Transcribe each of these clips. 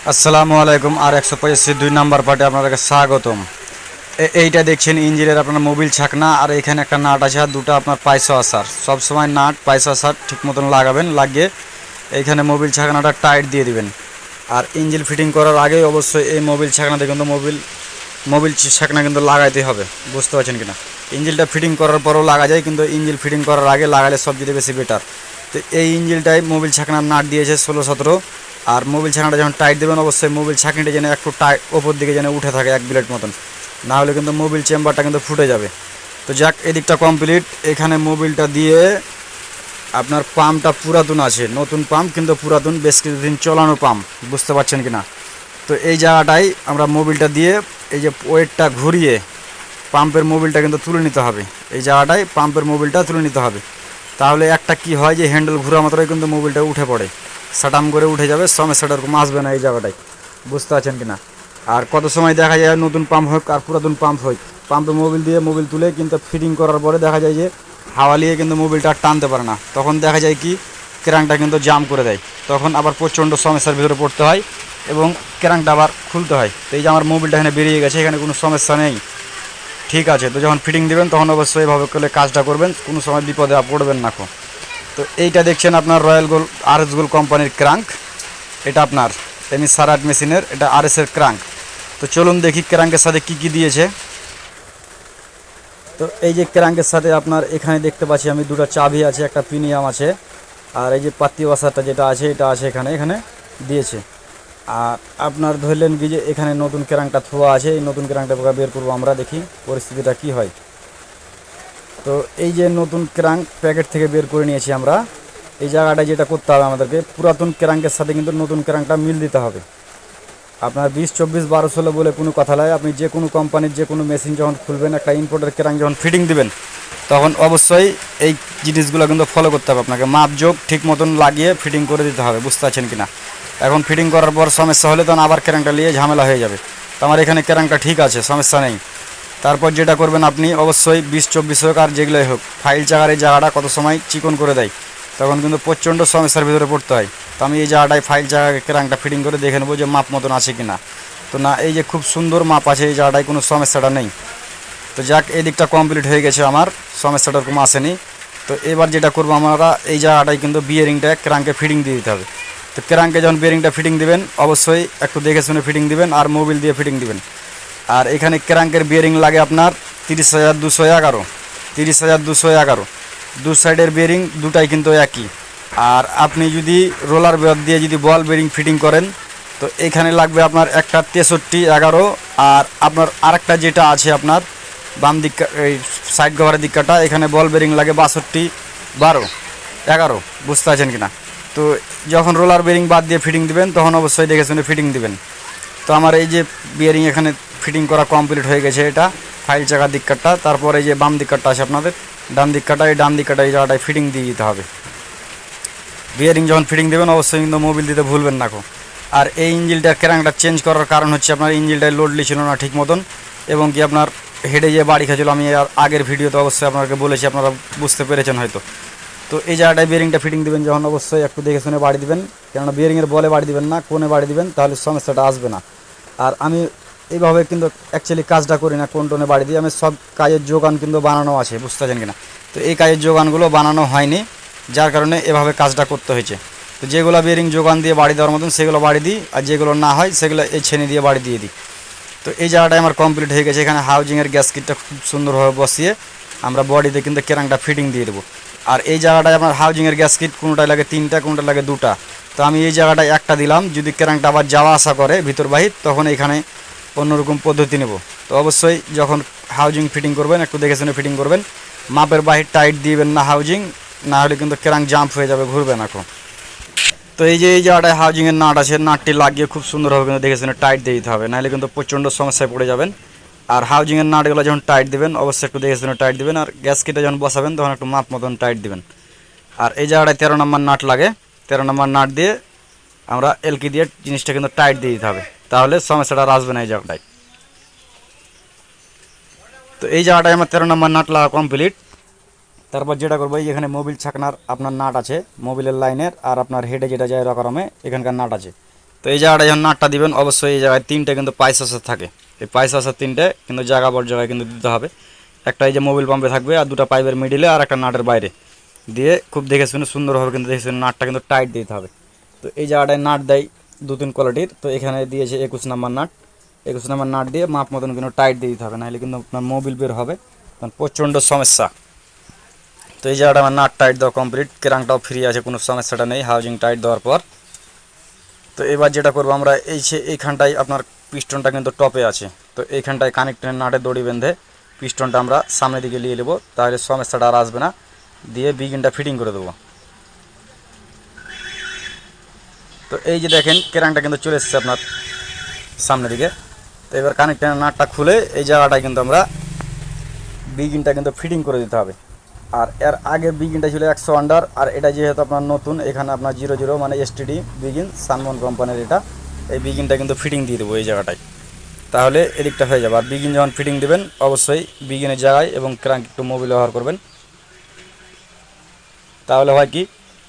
আসসালামু আলাইকুম। আর 185 নাম্বার পার্টে আপনাদেরকে স্বাগতম। এইটা দেখছেন ইঞ্জিনের আপনার মোবিল ছাকনা, আর এখানে একটা নাট আছে আর দুটো আপনার পাইসো আসার। সবসময় নাট পাইসো আসার ঠিক মতন লাগাবেন, লাগিয়ে এইখানে মোবিল ছাকনাটা টাইট দিয়ে দিবেন। আর ইঞ্জিন ফিটিং করার আগে অবশ্যই এই মোবিল ছাকনাতে কিন্তু মোবিল ছাকনা কিন্তু লাগাইতে হবে, বুঝতে পারছেন কিনা। ইঞ্জিনটা ফিটিং করার পরও লাগা যায়, কিন্তু ইঞ্জিন ফিটিং করার আগে লাগালে সবচেয়ে বেশি বেটার। তো এই ইঞ্জিনটাই মোবিল ছাকনার নাট দিয়েছে 16-17। আর মোবিল ছাকনাটা যখন টাইট দেবেন অবশ্যই মোবিল ছাকনিটা যেন একটু টাইট ওপর দিকে যেন উঠে থাকে এক ব্লেড মতন, না হলে কিন্তু মোবিল চেম্বারটা কিন্তু ফুটে যাবে। তো যাক, এদিকটা কমপ্লিট। এখানে মোবিলটা দিয়ে আপনার পাম্পটা পুরাতন আছে, নতুন পাম্প কিন্তু পুরাতন, বেশ কিছুদিন চলানো পাম্প, বুঝতে পারছেন কিনা। তো এই জায়গাটাই আমরা মোবিলটা দিয়ে এই যে ওয়েটটা ঘুরিয়ে পাম্পের মোবিলটা কিন্তু তুলে নিতে হবে। এই জায়গাটায় পাম্পের মোবিলটা তুলে নিতে হবে, তাহলে একটা কি হয় যে হ্যান্ডেল ঘোরা মাত্রই কিন্তু মোবিলটা উঠে পড়ে, সাটাম করে উঠে যাবে, সমস্যাটা এরকম আসবে না এই জায়গাটায়, বুঝতে পারছেন কিনা। আর কত সময় দেখা যায় নতুন পাম্প হোক আর পুরাতন পাম্প হোক, পাম্পে মোবিল দিয়ে মোবিল তুলে কিন্তু ফিটিং করার পরে দেখা যায় যে হাওয়া নিয়ে কিন্তু মোবিলটা আর টানতে পারে না, তখন দেখা যায় কি ক্র্যাঙ্কটা কিন্তু জাম করে দেয়, তখন আবার প্রচণ্ড সমস্যার ভিতরে পড়তে হয় এবং ক্র্যাঙ্কটা আবার খুলতে হয়। তো এই যে আমার মোবিলটা এখানে বেরিয়ে গেছে, এখানে কোনো সমস্যা নেই, ঠিক আছে। তো যখন ফিটিং দেবেন তখন অবশ্যই এভাবে করলে কাজটা করবেন, কোনো সময় বিপদে পড়বেন না। তো এইটা দেখছেন আপনার রয়্যাল গোল্ড RS গোল্ড কোম্পানির ক্রাঙ্ক, এটা আপনার এমনি সারাট মেশিনের, এটা RS এর ক্রাঙ্ক। তো চলুন দেখি ক্রাঙ্কের সাথে কি কি দিয়েছে। তো এই যে ক্রাঙ্কের সাথে আপনার এখানে দেখতে পাচ্ছি আমি দুটো চাবি আছে, একটা প্রিমিয়াম আছে, আর এই যে পাত্তি ওয়াসারটা যেটা আছে এটা আছে এখানে এখানে দিয়েছে। আর আপনার ধরলেন কি যে এখানে নতুন ক্রাঙ্কটা থোয়া আছে, এই নতুন ক্রাঙ্কটা বের করবো আমরা, দেখি পরিস্থিতিটা কি হয়। তো এই যে নতুন ক্রাঙ্ক প্যাকেট থেকে বের করে নিয়েছি আমরা। এই জায়গাটা যেটা করতে হবে আমাদেরকে, পুরাতন ক্রাঙ্কের সাথে কিন্তু নতুন ক্রাঙ্কটা মিল দিতে হবে। আপনার 20, 24, 12, 16 বলে কোনো কথা নয়, আপনি যে কোনো কোম্পানির যে কোনো মেশিন যখন খুলবেন, একটা ইম্পোর্টের ক্রাঙ্ক যখন ফিটিং দিবেন, তখন অবশ্যই এই জিনিসগুলো কিন্তু ফলো করতে হবে আপনাকে, মাপযোগ ঠিক মতন লাগিয়ে ফিটিং করে দিতে হবে, বুঝতে পারছেন কিনা। এখন ফিটিং করার পর সমস্যা হলে তখন আবার ক্রাঙ্কটা নিয়ে ঝামেলা হয়ে যাবে। তো আমার এখানে ক্রাঙ্কটা ঠিক আছে, সমস্যা নেই। তারপর যেটা করবেন আপনি অবশ্যই 20, 24 হোক আর যেগুলোই হোক, ফাইল চাকার এই জায়গাটা কত সময় চিকন করে দেয়, তখন কিন্তু প্রচণ্ড সমস্যার ভিতরে পড়তে হয়। তো আমি এই জায়গাটায় ফাইল চাকাকে ক্রাঙ্কটা ফিটিং করে দেখে নেবো যে মাপ মতন আছে কি না। তো না, এই যে খুব সুন্দর মাপ আছে, এই জায়গাটায় কোনো সমস্যাটা নেই। তো যাক, এই দিকটা কমপ্লিট হয়ে গেছে, আমার সমস্যাটা কোনো আসেনি। তো এবার যেটা করবো আমরা, এই জায়গাটায় কিন্তু বিয়ারিংটা ক্রাঙ্কে ফিটিং দিয়ে দিতে হবে। তো ক্রাঙ্কে যখন বিয়ারিংটা ফিটিং দিবেন অবশ্যই একটু দেখে শুনে ফিটিং দিবেন আর মোবিল দিয়ে ফিটিং দিবেন। আর এখানে ক্রাঙ্কের বিয়ারিং লাগে আপনার 30,211, 30,211, দু সাইডের বিয়ারিং দুটাই কিন্তু একই। আর আপনি যদি রোলার দিয়ে যদি বল বিয়ারিং ফিটিং করেন, তো এখানে লাগবে আপনার একটা 63,11, আর আপনার আরেকটা যেটা আছে আপনার বাম দিক, এই সাইড কভারের দিকটা, এখানে বল বেরিং লাগে 62,12,11, বুঝতে পারছেন কিনা। তো যখন রোলার বেরিং বাদ দিয়ে ফিটিং দিবেন তখন অবশ্যই দেখে শুনে ফিটিং দিবেন। তো আমার এই যে বিয়ারিং এখানে ফিটিং করা কমপ্লিট হয়ে গেছে, এটা ফাইল চাকার দিকটা। তারপর এই যে বাম দিকটা আছে আপনাদের, ডান দিকটা, এই ডান দিকটা এই জায়গাটায় ফিটিং দিয়ে দিতে হবে। বিয়ারিং যখন ফিটিং দেবেন অবশ্যই কিন্তু মোবিল দিতে ভুলবেন না। আর এই ইঞ্জিনটার ক্র্যাঙ্কটা চেঞ্জ করার কারণ হচ্ছে আপনার ইঞ্জিনটায় লোড লিছিল না ঠিক মতন, এবং কি আপনার হেডে যে বাড়ি খাচ্ছিল, আমি আর আগের ভিডিওতে অবশ্যই আপনাকে বলেছি, আপনারা বুঝতে পেরেছেন হয়তো। তো এই জায়গাটায় বিয়ারিংটা ফিটিং দেবেন যখন অবশ্যই একটু দেখে শুনে বাড়ি দিবেন, কেননা বিয়ারিংয়ের বলে বাড়ি দিবেন না, কোণে বাড়ি দিবেন, তাহলে সমস্যাটা আসবে না। আর আমি এইভাবে কিন্তু অ্যাকচুয়ালি কাজটা করি না কোন টোনে বাড়ি দিই, আমি সব কাজের যোগান কিন্তু বানানো আছে, বুঝতে পারছেন কিনা। তো এই কাজের যোগানগুলো বানানো হয়নি, যার কারণে এভাবে কাজটা করতে হয়েছে। তো যেগুলো বিয়ারিং যোগান দিয়ে বাড়ি দেওয়ার মতন সেগুলো বাড়ি দিই, আর যেগুলো না হয় সেগুলো এই ছেনি দিয়ে বাড়ি দিয়ে দিই। তো এই জায়গাটায় আমার কমপ্লিট হয়ে গেছে। এখানে হাউজিংয়ের গ্যাসকিটটা খুব সুন্দরভাবে বসিয়ে আমরা বডিতে কিন্তু ক্রাঙ্কটা ফিটিং দিয়ে দেবো। আর এই জায়গাটায় আপনার হাউজিংয়ের গ্যাসকিট কোনোটায় লাগে 3টা, কোনোটা লাগে 2টা। তো আমি এই জায়গাটায় একটা দিলাম, যদি ক্রাঙ্কটা আবার যাওয়া আসা করে ভিতর বাহির, তখন এখানে অন্যরকম পদ্ধতি নেব। তো অবশ্যই যখন হাউজিং ফিটিং করবেন একটু দেখে শুনে ফিটিং করবেন, মাপের বাহির টাইট দিবেন না হাউজিং, না হলে কিন্তু ক্রাঙ্ক জাম্প হয়ে যাবে, ঘুরবে না। তো এই যে এই জায়গাটায় হাউজিংয়ের নাট আছে, নাটটি লাগিয়ে খুব সুন্দরভাবে কিন্তু দেখে শুনে টাইট দিয়ে দিতে হবে, নাহলে কিন্তু প্রচণ্ড সমস্যায় পড়ে যাবেন। আর হাউজিংয়ের নাটগুলো যখন টাইট দেবেন অবশ্যই একটু দেখে শুনে টাইট দেবেন, আর গ্যাস কিটে যখন বসাবেন তখন একটু মাপ মতন টাইট দেবেন। আর এই জায়গাটায় 13 নম্বর নাট লাগে, 13 নম্বর নাট দিয়ে আমরা এলকি দিয়ে জিনিসটা কিন্তু টাইট দিয়ে দিতে হবে, তাহলে সমস্যাটা আর আসবে না এই জায়গাটায়। তো এই জায়গাটায় আমার 13 নম্বর নাট লাগা কমপ্লিট। তারপর যেটা করবো, এখানে মোবিল ছাকনার আপনার নাট আছে, মোবিলের লাইনের, আর আপনার হেডে যেটা যায় রকরমে এখানকার নাট আছে। তো এই জায়গাটা যখন নাটটা দিবেন অবশ্যই এই জায়গায় তিনটে কিন্তু পাইস আসার থাকে, এই পাইস আসার তিনটে কিন্তু জায়গা বড় জায়গায় কিন্তু দিতে হবে। একটা এই যে মোবিল পাম্পে থাকবে আর দুটো পাইপের মিডিলে আর একটা নাটের বাইরে দিয়ে খুব দেখে শুনে সুন্দরভাবে কিন্তু দেখে শুনে নাটটা কিন্তু টাইট দিতে হবে। তো এই জায়গাটায় নাট দেয় 2-3 কোয়ালিটির, তো এখানে দিয়েছে 21 নাম্বার নাট। 21 নাম্বার নাট দিয়ে মাপ মতন কিন্তু টাইট দিয়ে দিতে হবে, নাহলে কিন্তু আপনার মোবিল বের হবে, তখন প্রচণ্ড সমস্যা। তো এই জায়গাটা আমার নাট টাইট দেওয়া কমপ্লিট, ক্রাঙ্কটাও ফ্রি আছে, কোনো সমস্যাটা নেই হাউজিং টাইট দেওয়ার পর। তো এবার যেটা করবো আমরা এইখানটায় আপনার পিস্টনটা কিন্তু টপে আছে, তো এইখানটায় কানেক্টের নাটে দড়ি বেঁধে পিস্টনটা আমরা সামনের দিকে নিয়ে নেবো, তাহলে সমস্যাটা আর আসবে না। দিয়ে বিগিনটা ফিটিং করে দেবো। তো এই যে দেখেন ক্রাঙ্কটা কিন্তু চলে এসেছে আপনার সামনের দিকে। তো এবার কানেক্টের নাটটা খুলে এই জায়গাটায় কিন্তু আমরা বিগিনটা কিন্তু ফিটিং করে দিতে হবে। আর এর আগের বিগিনটা ছিল 100 আন্ডার, আর এটা যেহেতু আপনার নতুন, এখানে আপনার 00 মানে STD বিগিন সানমন কোম্পানির এটা, এই বিগিনটা কিন্তু ফিটিং দিয়ে দেবো এই জায়গাটায়, তাহলে এদিকটা হয়ে যাবে। আর বিগিন যখন ফিটিং দেবেন অবশ্যই বিগিনের জায়গায় এবং ক্রাঙ্ক একটু মোবিল ব্যবহার করবেন, তাহলে হয় কি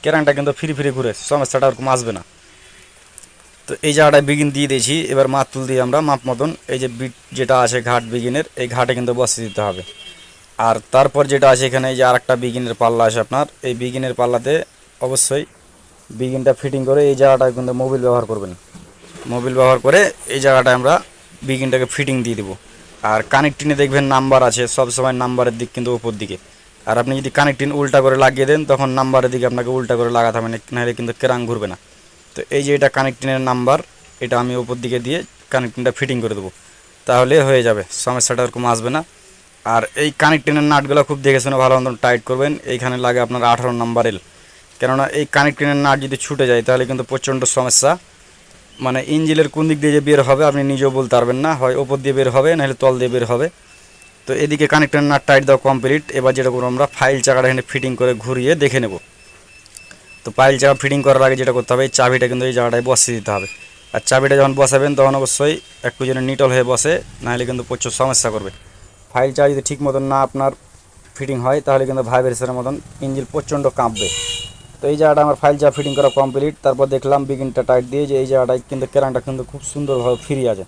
ক্রাঙ্কটা কিন্তু ফ্রি ফ্রি ঘুরে সমস্যাটা ওরকম আসবে না। তো এই জায়গাটায় বিগিন দিয়ে দিয়েছি, এবার মাতুল দিয়ে আমরা মাপ মতন এই যে বিট যেটা আছে ঘাট বিগিনের, এই ঘাটে কিন্তু বসিয়ে দিতে হবে। আর তারপর যেটা আছে এখানে এই যে আরেকটা বিগিনের পাল্লা আছে আপনার, এই বিগিনের পাল্লাতে অবশ্যই বিগিনটা ফিটিং করে এই জায়গাটায় কিন্তু মোবিল ব্যবহার করবেন। মোবিল ব্যবহার করে এই জায়গাটায় আমরা বিগিনটাকে ফিটিং দিয়ে দেবো। আর কানেক্টিনে দেখবেন নাম্বার আছে, সব সময় নাম্বারের দিক কিন্তু উপর দিকে। আর আপনি যদি কানেক্টিন উল্টা করে লাগিয়ে দেন তখন নাম্বারের দিকে আপনাকে উল্টা করে লাগাতে হবে, নাহলে কিন্তু ক্রাঙ্ক ঘুরবে না। তো এই যে এটা কানেক্টিনের নাম্বার, এটা আমি উপর দিকে দিয়ে কানেক্টিনটা ফিটিং করে দেবো, তাহলে হয়ে যাবে, সমস্যাটা ওরকম আসবে না। আর এই কানেক্টিনের নাটগুলো খুব দেখে শুনে ভালো মতন টাইট করবেন। এইখানে লাগে আপনার 18 নাম্বার এল, কেননা এই কানেক্টিনের নাট যদি ছুটে যায় তাহলে কিন্তু প্রচণ্ড সমস্যা, মানে ইঞ্জিনের কোন দিক দিয়ে যে বের হবে আপনি নিজেও বলতে পারবেন না, হয় ওপর দিয়ে বের হবে নাহলে তল দিয়ে বের হবে। তো এদিকে কানেক্টিনের নাট টাইট দেওয়া কমপ্লিট। এবার যেটা করবো আমরা ফাইল চাকাটা এখানে ফিটিং করে ঘুরিয়ে দেখে নেব। তো ফাইল চাকা ফিটিং করার আগে যেটা করতে হবে, এই চাবিটা কিন্তু এই জায়গাটায় বসিয়ে দিতে হবে। আর চাবিটা যখন বসাবেন তখন অবশ্যই একটু যেন নিটল হয়ে বসে, নাহলে কিন্তু প্রচুর সমস্যা করবে। ফাইল চার্জ যদি ঠিক মতন না আপনার ফিটিং হয় তাহলে কিন্তু ভাইব্রেশনের মতন ইঞ্জিন প্রচণ্ড কাঁপবে। তো এই জায়গাটা আমার ফাইল চার্জ ফিটিং করা কমপ্লিট। তারপর দেখলাম বিগিনটা টাইট দিয়ে যে এই জায়গাটায় কিন্তু ক্রাঙ্কটা কিন্তু খুব সুন্দরভাবে ফ্রি আছে,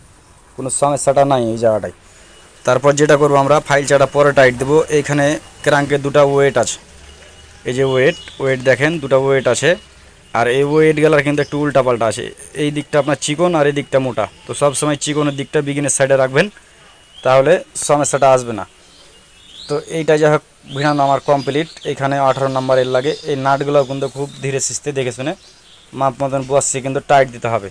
কোনো সমস্যাটা নাই এই জায়গাটায়। তারপর যেটা করবো আমরা ফাইল চার্জটা পরে টাইট দেবো। এইখানে ক্রাঙ্কের দুটো ওয়েট আছে, এই যে ওয়েট দেখেন দুটো ওয়েট আছে, আর এই ওয়েটগুলোর কিন্তু একটু উল্টা পাল্টা আছে, এই দিকটা আপনার চিকন আর এই দিকটা মোটা। তো সবসময় চিকনের দিকটা বিগিনের সাইডে রাখবেন, তাহলে সমস্যাটা আসবে না। তো এইটা যাই হোক ভিড়ানো আমার কমপ্লিট। এখানে 18 নাম্বার এর লাগে, এই নাটগুলো কিন্তু খুব ধীরে সিস্তে দেখে শুনে মাপ মতন বসছে কিন্তু টাইট দিতে হবে,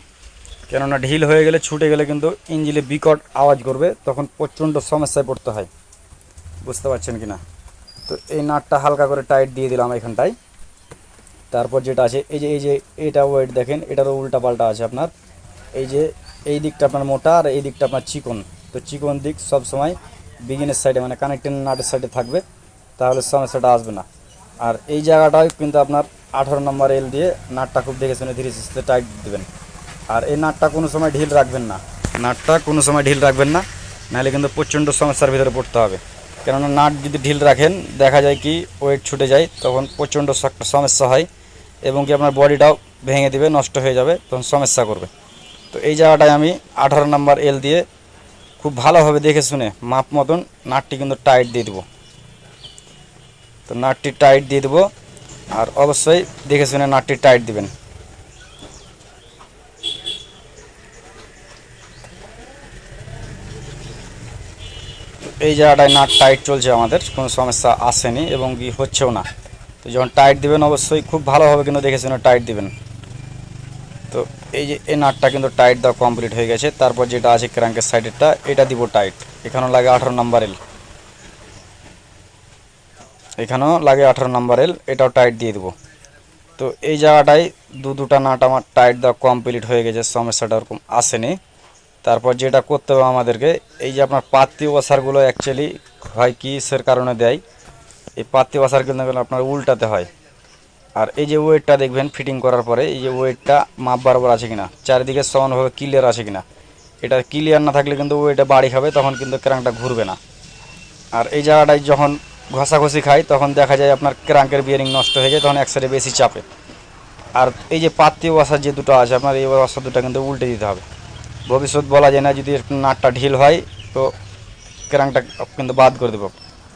কেননা ঢিল হয়ে গেলে ছুটে গেলে কিন্তু ইঞ্জিনে বিকট আওয়াজ করবে, তখন প্রচণ্ড সমস্যায় পড়তে হয়, বুঝতে পারছেন কি না। তো এই নাটটা হালকা করে টাইট দিয়ে দিলাম এখানটায়। তারপর যেটা আছে এই যে এটা ওয়েট দেখেন, এটারও উল্টা পাল্টা আছে আপনার, এই যে এই দিকটা আপনার মোটা আর এই দিকটা আপনার চিকন। তো চিকন দিক সব সময় বিগিনের সাইডে মানে কানেক্টিং নাটের সাইডে থাকবে, তাহলে সমস্যাটা আসবে না। আর এই জায়গাটায় কিন্তু আপনার 18 নম্বর এল দিয়ে নাটটা খুব দেখে শুনে ধীরে সুস্থে টাইট দেবেন। আর এই নাটটা কোনো সময় ঢিল রাখবেন না, নাহলে কিন্তু প্রচণ্ড সমস্যার ভিতরে পড়তে হবে। কেননা নাট যদি ঢিল রাখেন দেখা যায় কি ওয়েট ছুটে যায়, তখন প্রচণ্ড সমস্যা হয় এবং কি আপনার বডিটাও ভেঙে দিবে, নষ্ট হয়ে যাবে, তখন সমস্যা করবে। তো এই জায়গাটায় আমি 18 নম্বর এল দিয়ে খুব ভালোভাবে দেখে শুনে মাপ মতন নাটটি কিন্তু টাইট দিয়ে দেবো। তো নাটটি টাইট দিয়ে দেবো, আর অবশ্যই দেখে শুনে নাটটি টাইট দিবেন। এই জায়গাটায় নাট টাইট চলছে, আমাদের কোনো সমস্যা আসেনি এবং কি হচ্ছেও না। তো যখন টাইট দিবেন অবশ্যই খুব ভালোভাবে কিন্তু দেখে শুনে টাইট দিবেন। তো এই যে এই নাটটা কিন্তু টাইট দেওয়া কমপ্লিট হয়ে গেছে। তারপর যেটা আছে ক্র্যাঙ্কের সাইডেরটা, এটা দিব টাইট। এখানেও লাগে 18 নম্বর এল, এখানেও লাগে 18 নম্বর এল, এটাও টাইট দিয়ে দেবো। তো এই জায়গাটায় দুটা নাট আমার টাইট দেওয়া কমপ্লিট হয়ে গেছে, সমস্যাটা ওরকম আসেনি। তারপর যেটা করতে হবে আমাদেরকে, এই যে আপনার পাত্তি ওয়াসারগুলো অ্যাকচুয়ালি হয় কিসের কারণে দেয়, এই পাত্তি ওয়াসার কিন্তু আপনার উল্টাতে হয়। আর এই যে ওয়েটটা দেখবেন ফিটিং করার পরে, এই যে ওয়েটটা মাপ বরাবর আছে কিনা, চারিদিকে সমানভাবে ক্লিয়ার আছে কিনা, এটা ক্লিয়ার না থাকলে কিন্তু ওয়েটে বাড়ি খাবে, তখন কিন্তু ক্র্যাঙ্কটা ঘুরবে না। আর এই জায়গাটায় যখন ঘষাঘষি খায় তখন দেখা যায় আপনার ক্র্যাঙ্কের বিয়ারিং নষ্ট হয়ে যায়, তখন এক সাইডে বেশি চাপে। আর এই যে পাত্তি ওয়াসার যে দুটো আছে আপনার, এই ওয়াসার দুটো কিন্তু উল্টে দিতে হবে। ভবিষ্যৎ বলা যায় না, যদি একটু নাটটা ঢিল হয় তো ক্রাঙ্কটা কিন্তু বাদ করে দেবো।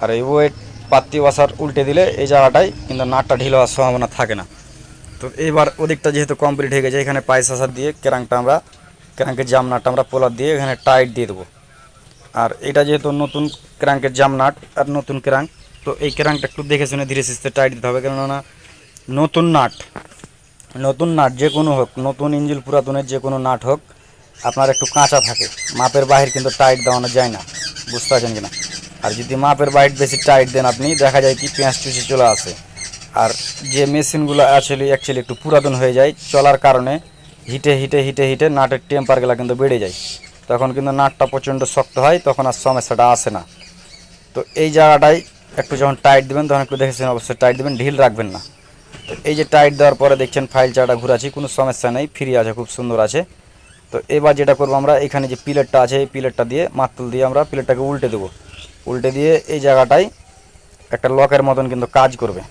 আর এই ওয়েট পাত্তি ওয়াসার উল্টে দিলে এই জায়গাটায় কিন্তু নাটটা ঢিল হওয়ার সম্ভাবনা থাকে না। তো এইবার ওদিকটা যেহেতু কমপ্লিট হয়ে গেছে, এখানে পাইস আসার দিয়ে ক্রাঙ্কের জাম নাটটা আমরা পোলার দিয়ে এখানে টাইট দিয়ে দেবো। আর এটা যেহেতু নতুন ক্রাঙ্কের জাম নাট আর নতুন ক্রাঙ্ক, তো এই ক্রাঙ্কটা একটু দেখে শুনে ধীরে সুস্থে টাইট দিতে হবে, কেননা নতুন নাট যে কোনো হোক, নতুন ইঞ্জিল পুরাতনের যে কোনো নাট হোক, আপনার একটু কাঁচা থাকে, মাপের বাহির কিন্তু টাইট দেওয়ানো যায় না, বুঝতে পারছেন কিনা। আর যদি মাপের বাহির বেশি টাইট দেন আপনি, দেখা যায় কি পেঁয়াজ চুষে চলে আসে। আর যে মেশিনগুলো অ্যাকচুয়ালি একটু পুরাতন হয়ে যায় চলার কারণে, হিটে নাটের টেম্পারগুলো কিন্তু বেড়ে যায়, তখন কিন্তু নাটটা প্রচণ্ড শক্ত হয়, তখন আর সমস্যাটা আসে না। তো এই জায়গাটায় একটু যখন টাইট দেবেন তখন একটু দেখেছেন অবশ্যই টাইট দেবেন, ঢিল রাখবেন না। তো এই যে টাইট দেওয়ার পরে দেখছেন ফাইল চাটা ঘুরাচ্ছি, কোনো সমস্যা নেই, ফ্রি আছে, খুব সুন্দর আছে। তো এবার যেটা করবো আমরা, এখানে যে পিলারটা আছে এই পিলারটা দিয়ে মাতুল দিয়ে আমরা পিলারটাকে উল্টে দেবো। উল্টে দিয়ে এই জায়গাটায় একটা লকের মতন কিন্তু কাজ করবে।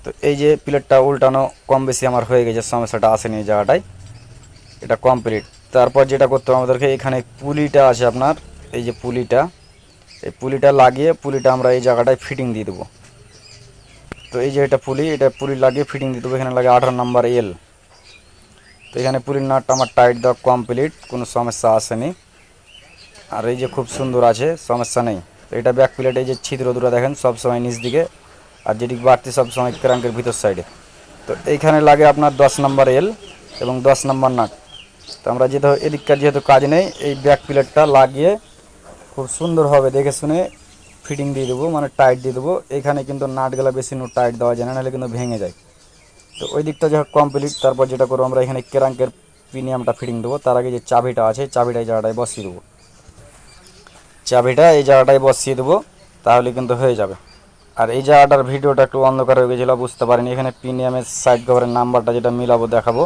তো এই যে প্লেটটা উল্টানো কম বেশি আমার হয়ে গেছে, সমস্যাটা আসেনি এই জায়গাটায়, এটা কমপ্লিট। তারপর যেটা করতে হবে আমাদেরকে, এখানে পুলিটা আছে আপনার, এই যে এই পুলিটা লাগিয়ে পুলিটা আমরা এই জায়গাটায় ফিটিং দিয়ে দেবো। তো এই যে এটা পুলি লাগিয়ে ফিটিং দিয়ে দেবো, এখানে লাগে 18 নম্বর এল। তো এখানে পুলির নাটটা আমার টাইট দেওয়া কমপ্লিট, কোনো সমস্যা আসেনি। আর এই যে খুব সুন্দর আছে, সমস্যা নেই। তো এটা ব্যাক প্লেট, এই যে ছিদ্র দুটো দেখেন সবসময় নিচ দিকে, আর যেটি বাড়তি সবসময় ক্রাঙ্কের ভিতর সাইডে। তো এইখানে লাগে আপনার 10 নম্বর এল এবং 10 নম্বর নাট। তো আমরা এদিককার যেহেতু কাজ নেই, এই ব্যাক প্লেটটা লাগিয়ে খুব সুন্দরভাবে দেখে শুনে ফিটিং দিয়ে দেবো, মানে টাইট দিয়ে দেবো। এখানে কিন্তু নাটগুলো বেশি টাইট দেওয়া যায় না, নাহলে কিন্তু ভেঙে যায়। তো ওই দিকটা যখন কমপ্লিট, তারপর যেটা করবো আমরা, এখানে ক্রাঙ্কের প্রিমিয়ামটা ফিটিং দেবো। তার আগে যে চাবিটা আছে, চাবিটা এই জায়গাটায় বসিয়ে দেবো, তাহলে কিন্তু হয়ে যাবে। আর এই জায়গাটার ভিডিওটা একটু অন্ধকার হয়ে গেছিলো, বুঝতে পারিনি। এখানে প্রিমিয়ামের সাইড কভারের নাম্বারটা যেটা মিলাবো দেখাবো,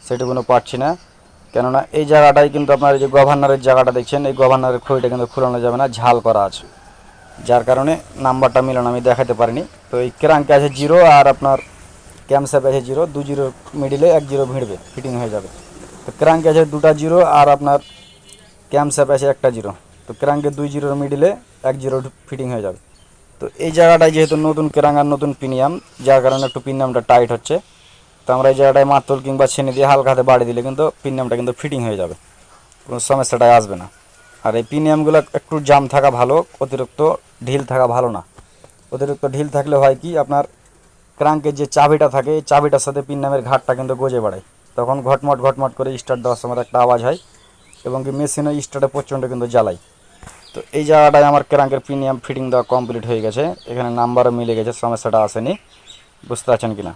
সেটুকুনো পাচ্ছি না, কেননা এই জায়গাটায় কিন্তু আপনার এই যে গভর্নরের জায়গাটা দেখছেন, এই গভর্নরের খড়িটা কিন্তু খুলানো যাবে না, ঝাল করা আছে, যার কারণে নাম্বারটা মিলানো আমি দেখাতে পারিনি। তো এই ক্রাঙ্কে আছে 0 আর আপনার ক্যামস্যাপ আছে 0, 2 জিরোর মিডিলে 1 জিরো ভিড়বে, ফিটিং হয়ে যাবে। তো ক্রাঙ্কে আছে 2টা 0 আর আপনার ক্যামস্যাপ আছে 1টা 0। তো ক্রাঙ্কে 2 জিরোর মিডিলে 1 জিরো ফিটিং হয়ে যাবে। তো এই জায়গাটায় যেহেতু নতুন ক্রাঙ্ক আর নতুন প্রিমিয়াম, যার কারণে একটু প্রিমিয়ামটা টাইট হচ্ছে। তো আমরা এই জায়গাটায় মাতুল কিংবা ছেনে দিয়ে হালকা হাতে বাড়ি দিলে কিন্তু প্রিমিয়ামটা কিন্তু ফিটিং হয়ে যাবে, কোনো সমস্যাটাই আসবে না। আর এই প্রিমিয়ামগুলো একটু জাম থাকা ভালো, অতিরিক্ত ঢিল থাকা ভালো না। অতিরিক্ত ঢিল থাকলে হয় কি, আপনার ক্রাঙ্কের যে চাবিটা থাকে, এই চাবিটার সাথে প্রিমিয়ামের ঘাটটা কিন্তু গজে বাড়ায়, তখন ঘটমট করে স্টার্ট দেওয়ার সময় একটা আওয়াজ হয়, এবং কি মেশিনে স্টার্টে প্রচণ্ড কিন্তু জ্বালাই। তো এই জায়গাটায় আমার ক্রাঙ্কের প্রিমিয়াম ফিটিং দেওয়া কমপ্লিট হয়ে গেছে, এখানে নাম্বারও মিলে গেছে, সমস্যাটা আসেনি, বুঝতে পারছেন কি না।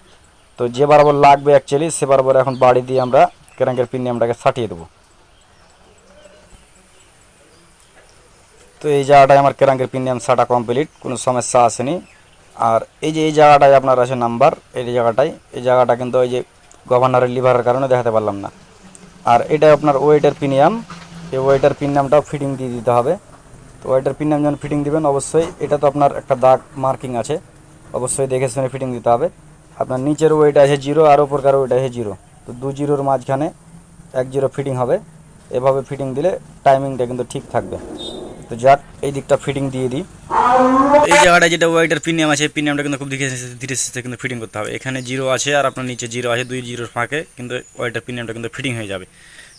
তো যে বরাবর লাগবে অ্যাকচুয়ালি, সে বরাবর এখন বাড়ি দিয়ে আমরা ক্রাঙ্কের প্রিমিয়ামটাকে ছাটিয়ে দেবো। তো এই জায়গাটায় আমার ক্রাঙ্কের প্রিমিয়াম ছাটা কমপ্লিট, কোনো সমস্যা আসেনি। আর এই যে এই জায়গাটায় আপনার আছে নাম্বার, এই জায়গাটা কিন্তু ওই যে গভর্নরের লিভারের কারণে দেখাতে পারলাম না। আর এটা আপনার ওয়েটের প্রিমিয়াম, এই ওয়েটের প্রিমিয়ামটাও ফিটিং দিয়ে দিতে হবে। তো ওয়েটের প্রিমিয়াম যখন ফিটিং দিবেন, অবশ্যই এটা তো আপনার একটা দাগ মার্কিং আছে, অবশ্যই দেখে শুনে ফিটিং দিতে হবে। আপনার নিচের ওয়েট আছে 0 আর ওপরকার ওয়েট আছে 0, তো 2 জিরোর মাঝখানে 1 জিরো ফিটিং হবে। এভাবে ফিটিং দিলে টাইমিংটা কিন্তু ঠিক থাকবে। তো যাক, এই দিকটা ফিটিং দিয়ে দিই। এই জায়গাটায় যেটা ওয়েটের প্রিমিয়াম আছে, প্রিমিয়ামটা কিন্তু খুব ধীরে সুস্থে কিন্তু ফিটিং করতে হবে। এখানে 0 আছে আর আপনার নিচে 0 আছে, 2 জিরোর ফাঁকে কিন্তু ওয়েটের প্রিমিয়ামটা কিন্তু ফিটিং হয়ে যাবে।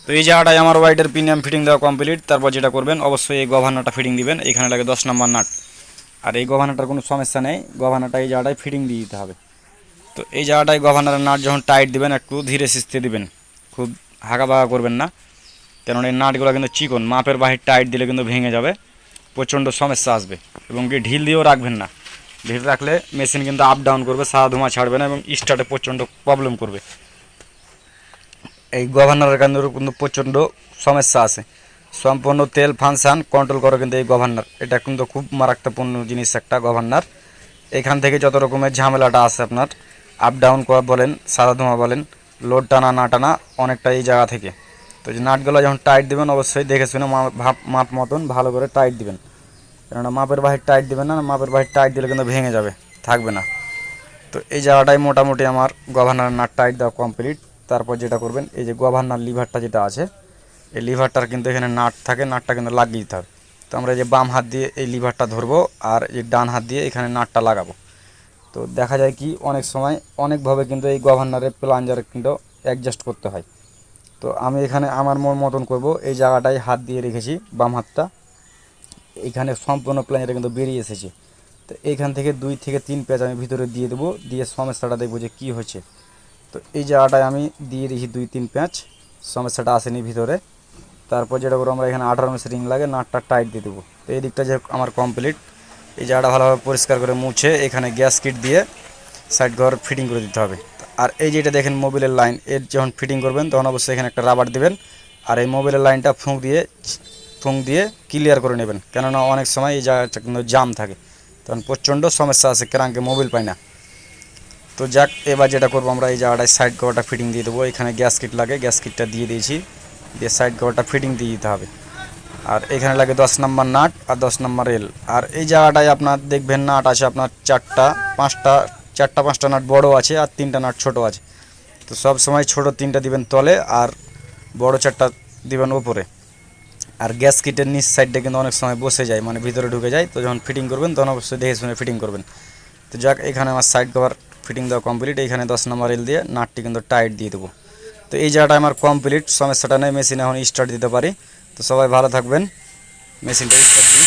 তো এই জায়গাটায় আমার ওয়েটের প্রিমিয়াম ফিটিং দেওয়া কমপ্লিট। তারপর যেটা করবেন, অবশ্যই এই গভর্নরটা ফিটিং দিবেন, এখানে লাগে 10 নম্বর নাট। আর এই গভর্নরটার কোনো সমস্যা নেই, গভর্নরটা এই জায়গাটায় ফিটিং দিয়ে দিতে হবে। তো এই জায়গাটায় গভর্নরের নাট যখন টাইট দিবেন, একটু ধীরে সুস্থে দিবেন, খুব হাঁকা করবেন না, কারণ এই নাটগুলো কিন্তু চিকন, মাপের বাহির টাইট দিলে কিন্তু ভেঙে যাবে, প্রচণ্ড সমস্যা আসবে। এবং কি ঢিল দিয়েও রাখবেন না, ঢিল রাখলে মেশিন কিন্তু আপ ডাউন করবে, সাদা ধোঁয়া ছাড়বে না এবং স্টার্টে প্রচণ্ড প্রবলেম করবে। এই গভর্নরের কিন্তু প্রচণ্ড সমস্যা আছে, সম্পূর্ণ তেল ফাংশান কন্ট্রোল করে কিন্তু এই গভর্নর, এটা কিন্তু খুব মারাত্মপূর্ণ জিনিস একটা গভর্নর। এখান থেকে যত রকমের ঝামেলাটা আছে আপনার, আপ ডাউন করা বলেন, সাদা ধোঁয়া বলেন, লোড টানা না টানা, অনেকটা এই জায়গা থেকে। তো যে নাটগুলো যখন টাইট দেবেন, অবশ্যই দেখে শুনে মাপ মতন ভালো করে টাইট দিবেন, কেননা মাপের বাহির টাইট দিবেন না, মাপের বাহির টাইট দিলে কিন্তু ভেঙে যাবে, থাকবে না। তো এই জায়গাটায় মোটামুটি আমার গভর্নর নাট টাইট দেওয়া কমপ্লিট। তারপর যেটা করবেন, এই যে গভর্নর লিভারটা যেটা আছে, এই লিভারটার কিন্তু এখানে নাট থাকে, নাটটা কিন্তু লাগিয়ে দিতে হবে। তো আমরা এই যে বাম হাত দিয়ে এই লিভারটা ধরবো আর এই ডান হাত দিয়ে এখানে নাটটা লাগাবো। তো দেখা যায় কি অনেক সময় অনেকভাবে কিন্তু এই গভর্নরের প্লাঞ্জার কিন্তু অ্যাডজাস্ট করতে হয়। তো আমি এখানে আমার মতন করব, এই জায়গাটায় হাত দিয়ে রেখেছি বাম হাতটা, এইখানে সম্পূর্ণ প্লাঞ্জারটা কিন্তু বেরিয়ে এসেছে। তো এইখান থেকে 2 থেকে 3 প্যাচ আমি ভিতরে দিয়ে দেবো, দিয়ে সমস্যাটা দেখবো যে কী হয়েছে। তো এই জায়গাটায় আমি দিয়ে দিয়েছি 2-3 প্যাচ, সমস্যাটা আসেনি ভিতরে। তারপর যেটা করবো, আমরা এখানে 18 ইঞ্চি রিং লাগে, নাটটা টাইট দিয়ে দেবো। তো এই দিকটা যে আমার কমপ্লিট। এই জায়গাটা ভালোভাবে পরিষ্কার করে মুছে এখানে গ্যাস কিট দিয়ে সাইড কভার ফিটিং করে দিতে হবে। আর এই যেটা দেখেন মোবিলের লাইন, এর যখন ফিটিং করবেন তখন অবশ্যই এখানে একটা রাবার দেবেন, আর এই মোবিলের লাইনটা ফুঁক দিয়ে ক্লিয়ার করে নেবেন, কেননা অনেক সময় এই জায়গাটা কিন্তু জাম থাকে, তখন প্রচণ্ড সমস্যা আছে, ক্রাঙ্কে মোবিল পায় না। তো যাক, এবার যেটা করবো, আমরা এই জায়গাটায় সাইড কভারটা ফিটিং দিয়ে দেবো। এখানে গ্যাস কিট লাগে, গ্যাস কিটটা দিয়ে দিয়েছি, দিয়ে সাইড কভারটা ফিটিং দিয়ে দিতে হবে। আর এখানে লাগে 10 নম্বর নাট আর 10 নম্বর রেল। আর এই জায়গাটায় আপনার দেখবেন নাট আছে আপনার 4টা 5টা নাট বড় আছে আর 3টা নাট ছোট আছে। তো সব সময় ছোট 3টা দিবেন তলে আর বড় 4টা দিবেন উপরে। আর গ্যাস কিটের নিচ সাইডটা কিন্তু অনেক সময় বসে যায়, মানে ভিতরে ঢুকে যায়। তো যখন ফিটিং করবেন তখন অবশ্যই দেখে শুনে ফিটিং করবেন। তো যাক, এখানে আমার সাইড কভার ফিটিং দেওয়া কমপ্লিট। এইখানে 10 নম্বর রেল দিয়ে নাটটি কিন্তু টাইট দিয়ে দেবো। তো এই জায়গাটা আমার কমপ্লিট, সমস্যাটা নেই, মেশিন এখন স্টার্ট দিতে পারি। তো সবাই ভালো থাকবেন, মেশিনটা স্টার্ট দিই।